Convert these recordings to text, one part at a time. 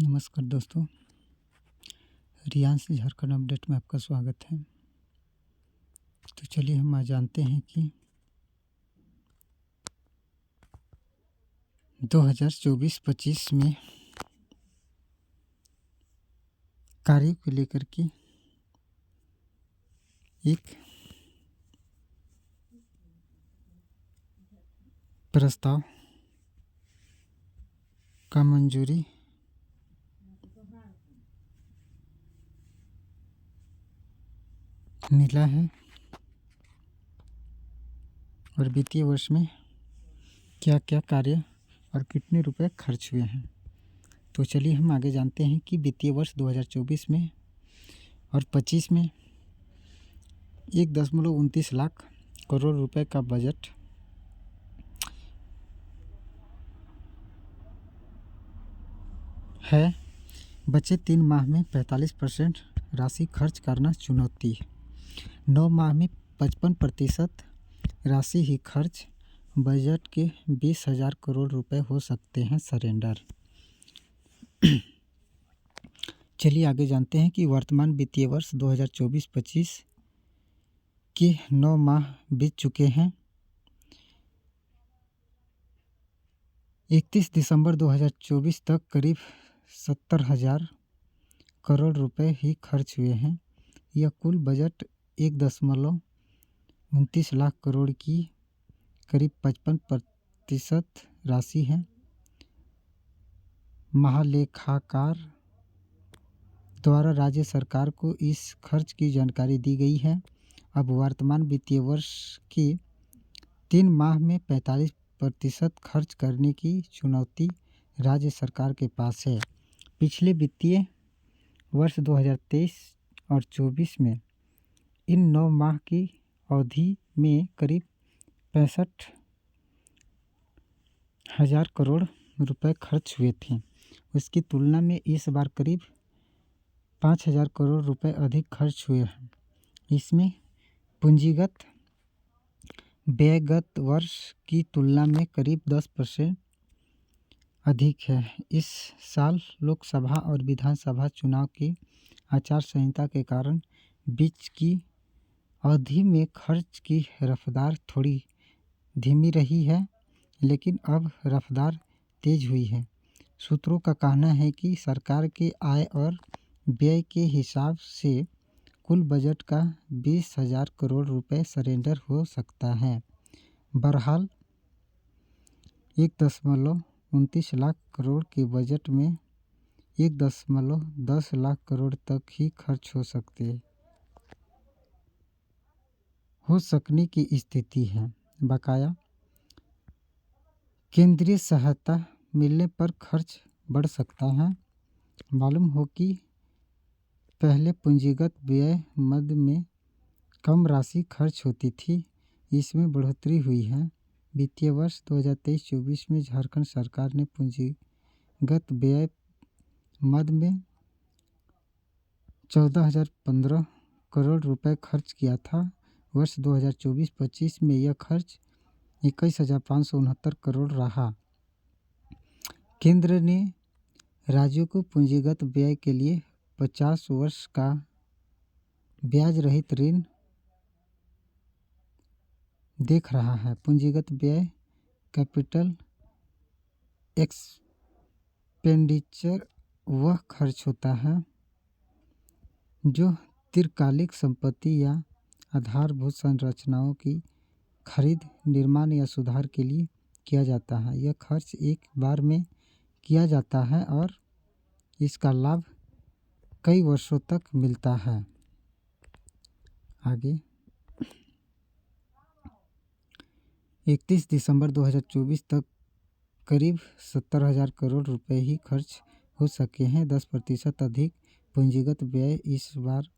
नमस्कार दोस्तों, रियांश झारखंड अपडेट में आपका स्वागत है। तो चलिए हम आज जानते हैं कि 2024-25 में कार्य को लेकर के एक प्रस्ताव का मंजूरी मिला है और वित्तीय वर्ष में क्या क्या कार्य और कितने रुपए खर्च हुए हैं। तो चलिए हम आगे जानते हैं कि वित्तीय वर्ष 2024 में और 25 में 1.29 लाख करोड़ रुपए का बजट है। बचे 3 माह में 45% राशि खर्च करना चुनौती। 9 माह में 55% राशि ही खर्च। बजट के 20,000 करोड़ रुपए हो सकते हैं सरेंडर। चलिए आगे जानते हैं कि वर्तमान वित्तीय वर्ष 2024-25 के 9 माह बीत चुके हैं। 31 दिसंबर 2024 तक करीब 70,000 करोड़ रुपए ही खर्च हुए हैं। यह कुल बजट 1.29 लाख करोड़ की करीब 55% राशि है। महालेखाकार द्वारा राज्य सरकार को इस खर्च की जानकारी दी गई है। अब वर्तमान वित्तीय वर्ष के 3 माह में 45% खर्च करने की चुनौती राज्य सरकार के पास है। पिछले वित्तीय वर्ष 2023 और 24 में इन 9 माह की अवधि में करीब 65,000 करोड़ रुपए खर्च हुए थे। उसकी तुलना में इस बार करीब 5,000 करोड़ रुपए अधिक खर्च हुए हैं। इसमें पूंजीगत व्यय गत वर्ष की तुलना में करीब 10% अधिक है। इस साल लोकसभा और विधानसभा चुनाव की आचार संहिता के कारण बीच की अवधि में खर्च की रफ्तार थोड़ी धीमी रही है, लेकिन अब रफ्तार तेज हुई है। सूत्रों का कहना है कि सरकार के आय और व्यय के हिसाब से कुल बजट का 20,000 करोड़ रुपए सरेंडर हो सकता है। बहरहाल 1.29 लाख करोड़ के बजट में 1.10 लाख करोड़ तक ही खर्च हो सकने की स्थिति है। बकाया केंद्रीय सहायता मिलने पर खर्च बढ़ सकता है। मालूम हो कि पहले पूंजीगत व्यय मद में कम राशि खर्च होती थी, इसमें बढ़ोतरी हुई है। वित्तीय वर्ष 2023-24 में झारखंड सरकार ने पूंजीगत व्यय मद में 14,015 करोड़ रुपए खर्च किया था। वर्ष 2024-25 में यह खर्च 21,569 करोड़ रहा। केंद्र ने राज्यों को पूंजीगत व्यय के लिए 50 वर्ष का ब्याज रहित ऋण देख रहा है। पूंजीगत व्यय कैपिटल एक्सपेंडिचर वह खर्च होता है जो दीर्घकालिक संपत्ति या आधारभूत संरचनाओं की खरीद, निर्माण या सुधार के लिए किया जाता है। यह खर्च एक बार में किया जाता है और इसका लाभ कई वर्षों तक मिलता है। आगे 31 दिसंबर 2024 तक करीब 70,000 करोड़ रुपए ही खर्च हो सके हैं। 10% अधिक पूंजीगत व्यय इस बार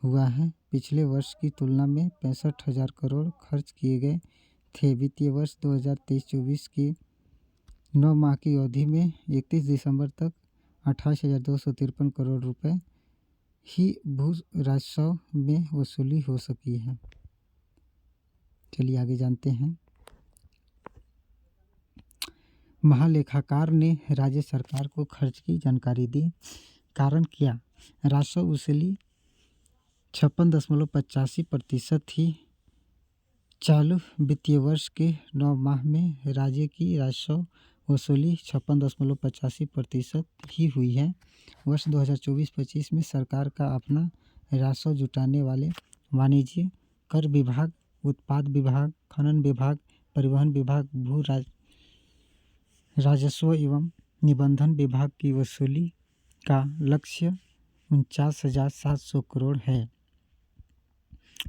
हुआ है। पिछले वर्ष की तुलना में 65,000 करोड़ खर्च किए गए थे। वित्तीय वर्ष 2023-24 की 9 माह की अवधि में 31 दिसंबर तक 28,253 करोड़ रुपए ही भू राजस्व में वसूली हो सकी है। चलिए आगे जानते हैं। महालेखाकार ने राज्य सरकार को खर्च की जानकारी दी। कारण क्या? राजस्व वसूली 56.85% थी। चालू वित्तीय वर्ष के 9 माह में राज्य की राजस्व वसूली 56.85% ही हुई है। वर्ष 2024-25 में सरकार का अपना राजस्व जुटाने वाले वाणिज्य, कर विभाग, उत्पाद विभाग, खनन विभाग, परिवहन विभाग, भू राजस्व एवं निबंधन विभाग की वसूली का लक्ष्य 49,700 करोड़ है।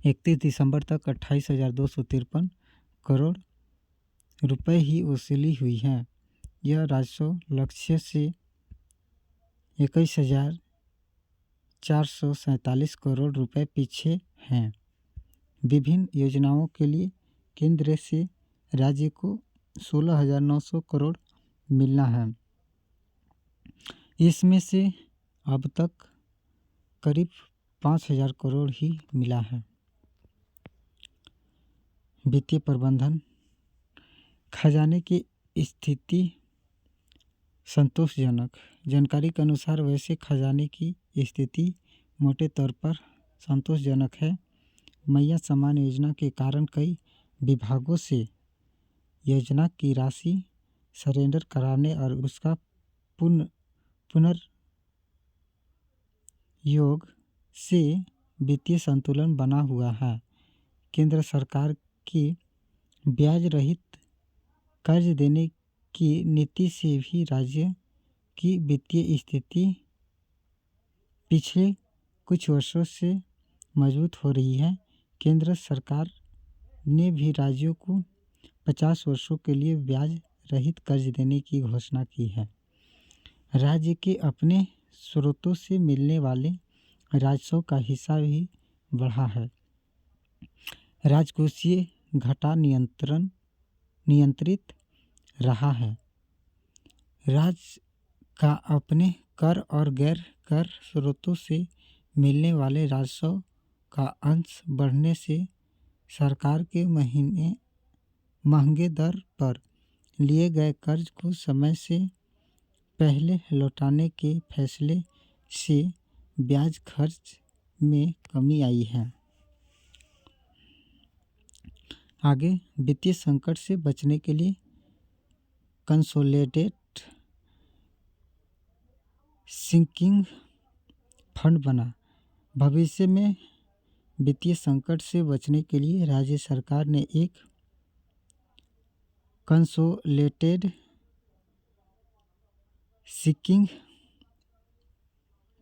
31 दिसंबर तक 28,253 करोड़ रुपए ही वसूली हुई है। यह राजस्व लक्ष्य से 21,447 करोड़ रुपए पीछे हैं। विभिन्न योजनाओं के लिए केंद्र से राज्य को 16,900 करोड़ मिलना है। इसमें से अब तक करीब 5,000 करोड़ ही मिला है। वित्तीय प्रबंधन, खजाने की स्थिति संतोषजनक। जानकारी के अनुसार वैसे खजाने की स्थिति मोटे तौर पर संतोषजनक है। मैया सम्मान योजना के कारण कई विभागों से योजना की राशि सरेंडर कराने और उसका पुनर्योग से वित्तीय संतुलन बना हुआ है। केंद्र सरकार की ब्याज रहित कर्ज देने की नीति से भी राज्य की वित्तीय स्थिति पिछले कुछ वर्षों से मजबूत हो रही है। केंद्र सरकार ने भी राज्यों को 50 वर्षों के लिए ब्याज रहित कर्ज देने की घोषणा की है। राज्य के अपने स्रोतों से मिलने वाले राजस्व का हिस्सा भी बढ़ा है। राजकोषीय घाटा नियंत्रित रहा है। राज्य का अपने कर और गैर कर स्रोतों से मिलने वाले राजस्व का अंश बढ़ने से सरकार के महंगे दर पर लिए गए कर्ज को समय से पहले लौटाने के फैसले से ब्याज खर्च में कमी आई है। आगे, वित्तीय संकट से बचने के लिए कंसोलिडेटेड सिंकिंग फंड बना। भविष्य में वित्तीय संकट से बचने के लिए राज्य सरकार ने एक कंसोलिडेटेड सिंकिंग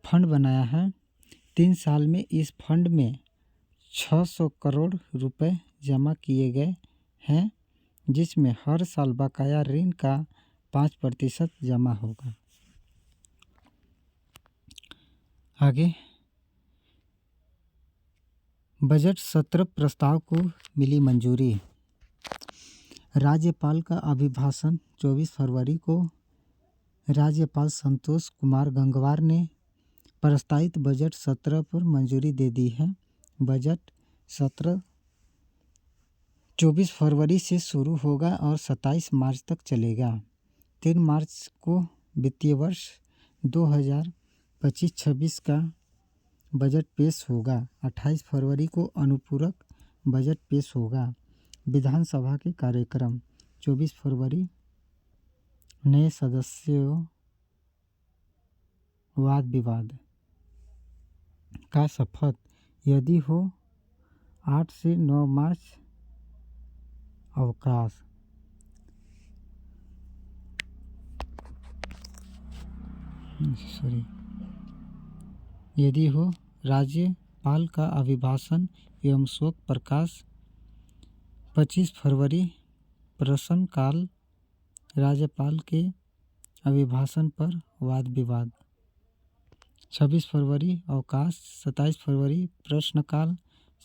फंड बनाया है। 3 साल में इस फंड में 600 करोड़ रुपए जमा किए गए हैं, जिसमें हर साल बकाया ऋण का 5% जमा होगा। आगे, बजट सत्र प्रस्ताव को मिली मंजूरी। राज्यपाल का अभिभाषण 24 फरवरी को राज्यपाल संतोष कुमार गंगवार ने प्रस्तावित बजट सत्र पर मंजूरी दे दी है। बजट सत्र 24 फरवरी से शुरू होगा और 27 मार्च तक चलेगा। 3 मार्च को वित्तीय वर्ष 2025-26 का बजट पेश होगा। 28 फरवरी को अनुपूरक बजट पेश होगा। विधानसभा के कार्यक्रम 24 फरवरी नए सदस्यों वाद विवाद का शपथ यदि हो। 8 से 9 मार्च अवकाश। यदि हो राज्यपाल का अभिभाषण एवं शोक प्रकाश। 25 फरवरी प्रश्नकाल राज्यपाल के अभिभाषण पर वाद विवाद। 26 फरवरी अवकाश। 27 फरवरी प्रश्नकाल।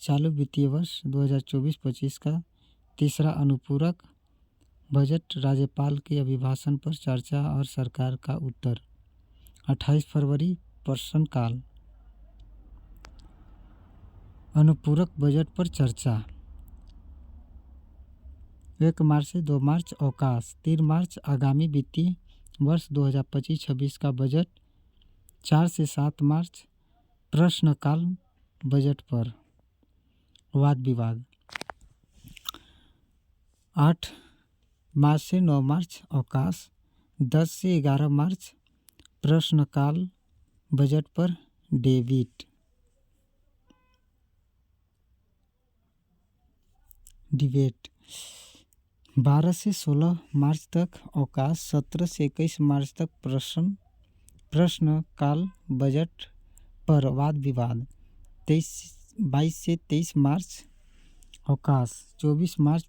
चालू वित्तीय वर्ष 2024-25 का तीसरा अनुपूरक बजट राज्यपाल के अभिभाषण पर चर्चा और सरकार का उत्तर। 28 फरवरी प्रश्नकाल। अनुपूरक बजट पर चर्चा। 1 मार्च से 2 मार्च अवकाश। 3 मार्च आगामी वित्तीय वर्ष 2025-26 का बजट। 4 से 7 मार्च प्रश्नकाल बजट पर वाद विवाद। 8 मार्च से 9 मार्च अवकाश। 10 से 11 मार्च प्रश्नकाल बजट पर डिबेट। 12 से 16 मार्च तक अवकाश। 17 से 21 मार्च तक प्रश्नकाल बजट पर वाद विवाद। 22 से 23 मार्च अवकाश। 24 मार्च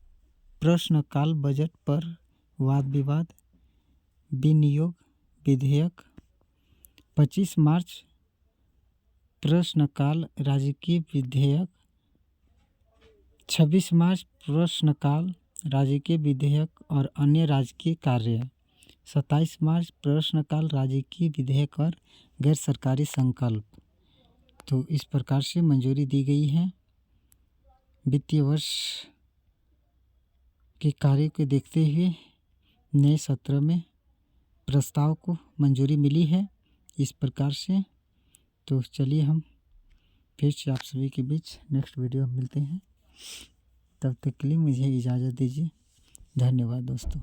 प्रश्नकाल बजट पर वाद विवाद विनियोग विधेयक। 25 मार्च प्रश्नकाल राजकीय विधेयक। 26 मार्च प्रश्नकाल राजकीय विधेयक और अन्य राजकीय कार्य। 27 मार्च प्रश्नकाल राजकीय विधेयक और गैर सरकारी संकल्प। तो इस प्रकार से मंजूरी दी गई है। वित्तीय वर्ष के कार्य को देखते हुए नए सत्र में प्रस्ताव को मंजूरी मिली है इस प्रकार से। तो चलिए हम फिर से आप सभी के बीच नेक्स्ट वीडियो में मिलते हैं। तब तक के लिए मुझे इजाज़त दीजिए। धन्यवाद दोस्तों।